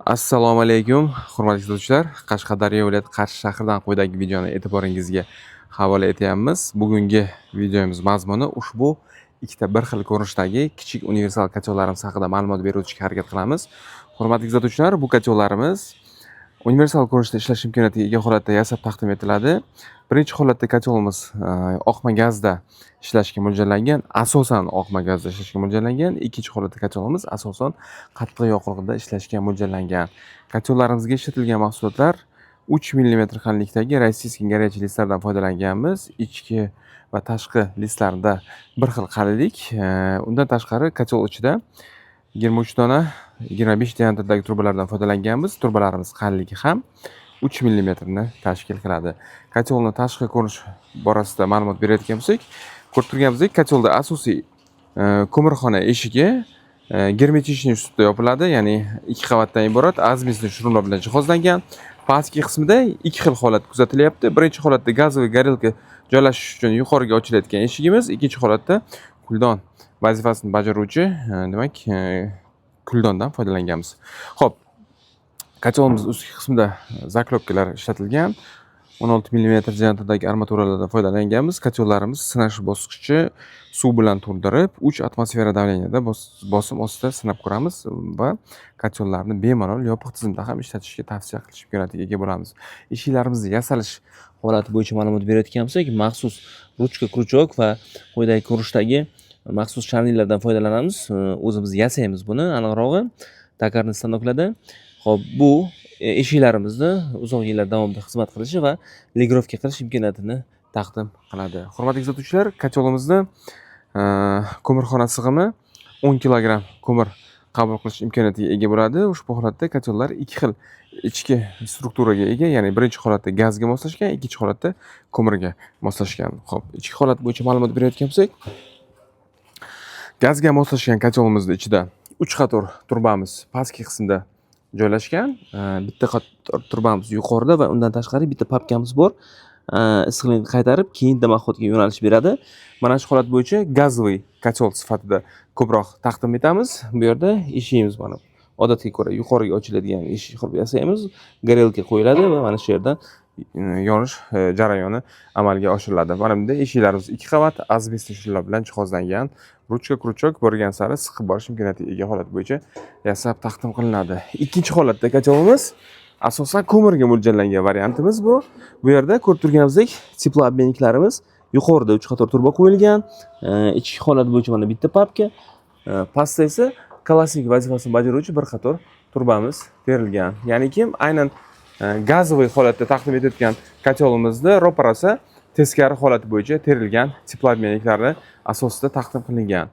Assalomu alaykum, hurmatli kuzatuvchilar. Qashqadaryo viloyati Qarshi shahridan quyidagi videoni e'tiboringizga havola etyapmiz. Bugungi videomiz mazmuni ushbu ikkita bir xil ko'rinishdagi kichik universal kachovlarimiz haqida ma'lumot berib o'tishga harakat qilamiz. Hurmatli kuzatuvchilar, bu kachovlarimiz universal ko'rinishda ishlash imkoniyatiga ega holatda yasab taqdim etiladi. Birinchi holatda kacholimiz oqma gazda ishlashga mo'ljallangan, asosan oqma gazda ishlashga mo'ljallangan. Ikkinchi holatda kacholimiz asosan qattiq yoqilg'ida ishlashga mo'ljallangan. Kachollarimizga ishlatilgan mahsulotlar 3 mm qalinlikdagi rossiyskiy горячий listlardan foydalanganmiz. Ichki va tashqi listlarida bir xil qalinlik. Undan tashqari kachol ichida 23 dona 25 diametrdagi turbalardan foydalanganmiz. Turbalarimiz qalinligi ham 3 mm ni tashkil qiladi. Kacholning tashqi ko'rinish borasida ma'lumot berayotgan bo'lsak, ko'rib turganimizdek, kacholda asosiy ko'mirxona eshigi germetichniy uslubda yopiladi, ya'ni 2 qavatdan iborat azimistli shurumlar bilan jihozlangan. Pastki qismida ikki xil holat kuzatilyapti. Birinchi holatda gaz va горелка joylashish uchun yuqoriga ochilayotgan eshigimiz, ikkinchi holatda kuldon vazifasini bajaruvchi, demak, kuldondan foydalanganmiz. Xo'p, kacholimiz ustki qismida zaklopkalar ishlatilgan. 16 mm diametrdagi armaturalardan foydalanganmiz. Kachollarimiz sinash bosqichi suv bilan to'ldirib, 3 atmosfera davleniyada bosim ostida sinab ko'ramiz va kachollarni bemalol yopiq tizimda ham ishlatishga tavsiya qilish imkoniyatiga ega bo'lamiz. Eshiklarimizni yasalish holati bo'yicha ma'lumot berayotgan bo'lsak, maxsus ruchka, kruchok va quyidagi ko'rinishdagi maxsus sharnirlardan foydalanamiz. O'zimiz yasaymiz buni, aniqrog'i takarni stanoklarda. Xo'p, bu eshiklarimizni uzoq yillar davomida xizmat qilishi va legirovka qilish imkoniyatini taqdim qiladi. Hurmatli kuzatuvchilar, kacholimizni ko'mirxona sig'imi 10 kg ko'mir qabul qilish imkoniyatiga ega bo'ladi. Ushbu holatda kachollar ikki xil ichki strukturaga ega, ya'ni birinchi holatda gazga moslashgan, ikkinchi holatda ko'mirga moslashgan. Xo'p, ichki holat bo'yicha ma'lumot berayotgan bo'lsak, gazga moslashgan kacholimizni ichida 3 qator turbamiz pastki qismda joylashgan. Bitta qator turbamiz yuqorida va undan tashqari bitta papkamiz bor. Issiqlikni qaytarib, keyin dimoxodga yo'nalish beradi. Mana shu holat bo'yicha gazli kachol sifatida ko'proq taqdim etamiz. Bu yerda eshigimiz mana odatga ko'ra yuqoriga ochiladigan eshik qilib yasaymiz. Горелка qo'yiladi va mana shu yerdan yonish jarayoni amalga oshiriladi. Mana bunda eshiklarimiz 2 qavat azbestli shullar bilan jihozlangan. Ruchka, kruchok borgan sari siqib borish imkoniyatiga ega holat bo'yicha yasab taqdim qilinadi. Ikkinchi holatda kacholimiz asosan ko'mirga mo'ljallangan variantimiz bu. Bu yerda ko'rib turganimizdek, teploobmenniklarimiz yuqorida 3 qator turba qo'yilgan. Ichki holat bo'yicha mana bitta papka, pastda esa klassik vazifasini bajaruvchi bir qator turbamiz terilgan. Ya'niki aynan gazli holatda taqdim etayotgan kacholimizni ro'parasi teskari holat bo'yicha terilgan teploobmenniklarni asosida taqdim qilingan.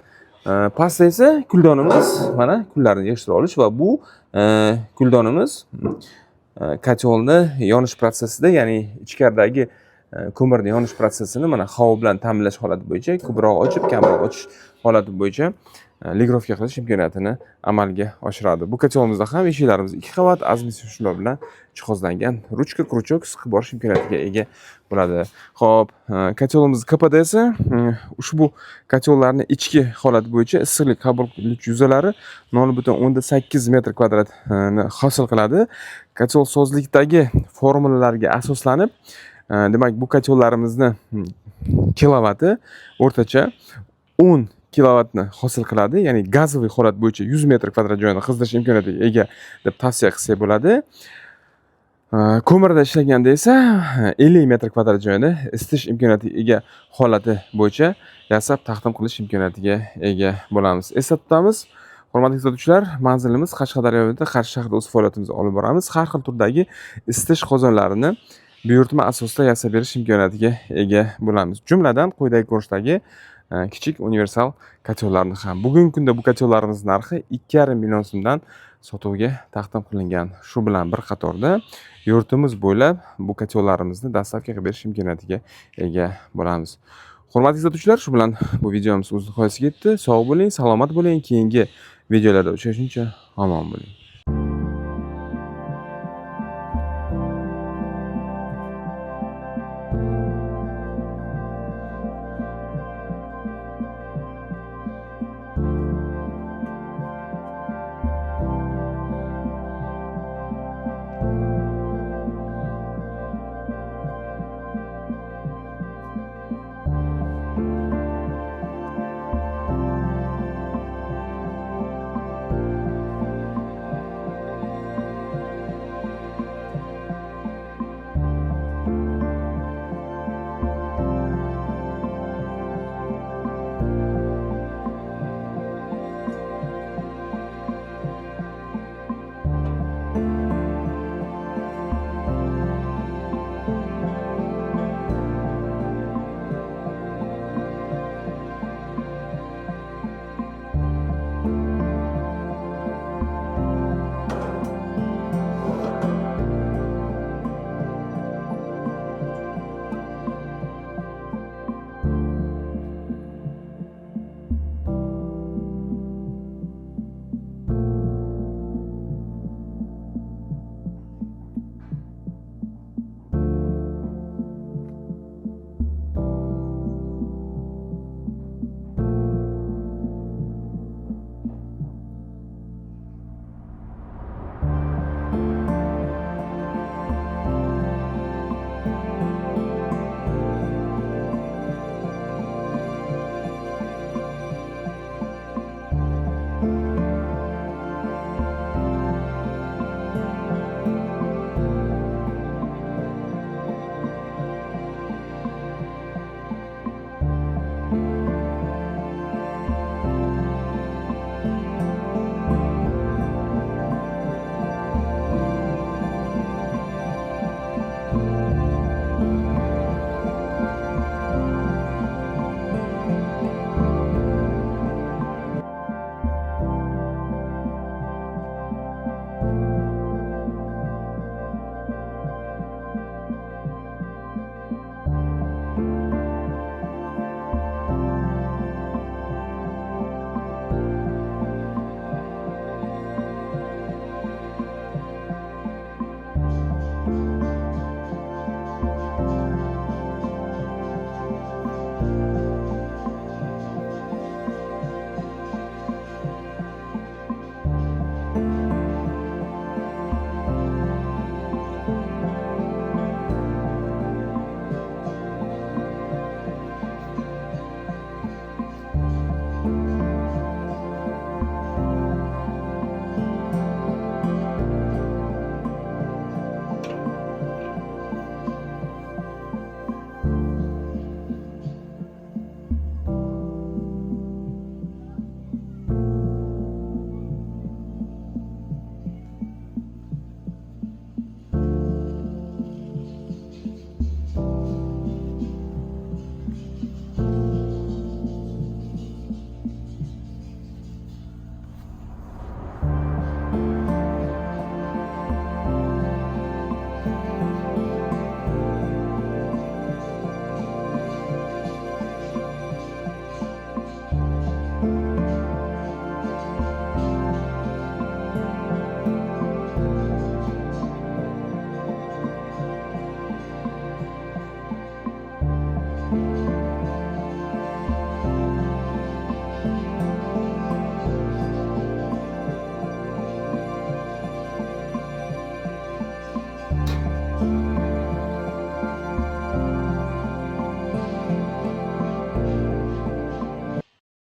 Pastda esa kuldonimiz, mana kullarni yig'ishtira olish va bu kuldonimiz kacholni yonish protsessida, ya'ni ichkaridagi ko'mirni yonish protsessini mana havo bilan ta'minlash holati bo'yicha ko'proq ochib, kamroq ochish holati bo'yicha legirovka qilish imkoniyatini amalga oshiradi. Bu kacholimizda ham eshiklarimiz 2 qavat azimistli shunlar bilan jihozlangan. Ruchka, kruchok siqib borish imkoniyatiga ega bo'ladi. Xo'p, kacholimiz KPD esa ushbu kachollarni ichki holat bo'yicha issiqlik qabul qiluvchi yuzalari 0.8 metr kvadratni hosil qiladi. Kachol sozlikdagi formulalarga asoslanib, demak, bu kachollarimizni kilovati o'rtacha 10 kilovatni hosil qiladi, ya'ni gazli holat bo'yicha 100 metr kvadrat joyni qizdirish imkoniyatiga ega deb tavsiya qilsak bo'ladi. Ko'mirda ishlaganda esa 50 metr kvadrat joyni isitish imkoniyatiga ega holati bo'yicha yasab taqdim qilish imkoniyatiga ega bo'lamiz. Eslatib o'tamiz, hurmatli kuzatuvchilar, manzilimiz Qashqadaryo viloyati Qarshi shahrida o'z faoliyatimizni olib boramiz. Har xil turdagi isitish qozonlarini buyurtma asosida yasab berish imkoniyatiga ega bo'lamiz. Jumladan quyidagi ko'rinishdagi kichik universal kachollarni ham. Bugungi kunda bu kachollarimiz narxi 2,5 million so'mdan sotuvga taqdim qilingan. Shu bilan bir qatorda yurtimiz bo'ylab bu kachollarimizni dastavka qilib berish imkoniyatiga ega bo'lamiz. Hurmatli kuzatuvchilar, shu bilan bu videomiz o'z nihoyasiga yetdi. Sog' bo'ling, salomat bo'ling. Keyingi videolarda uchrashguncha omon bo'ling.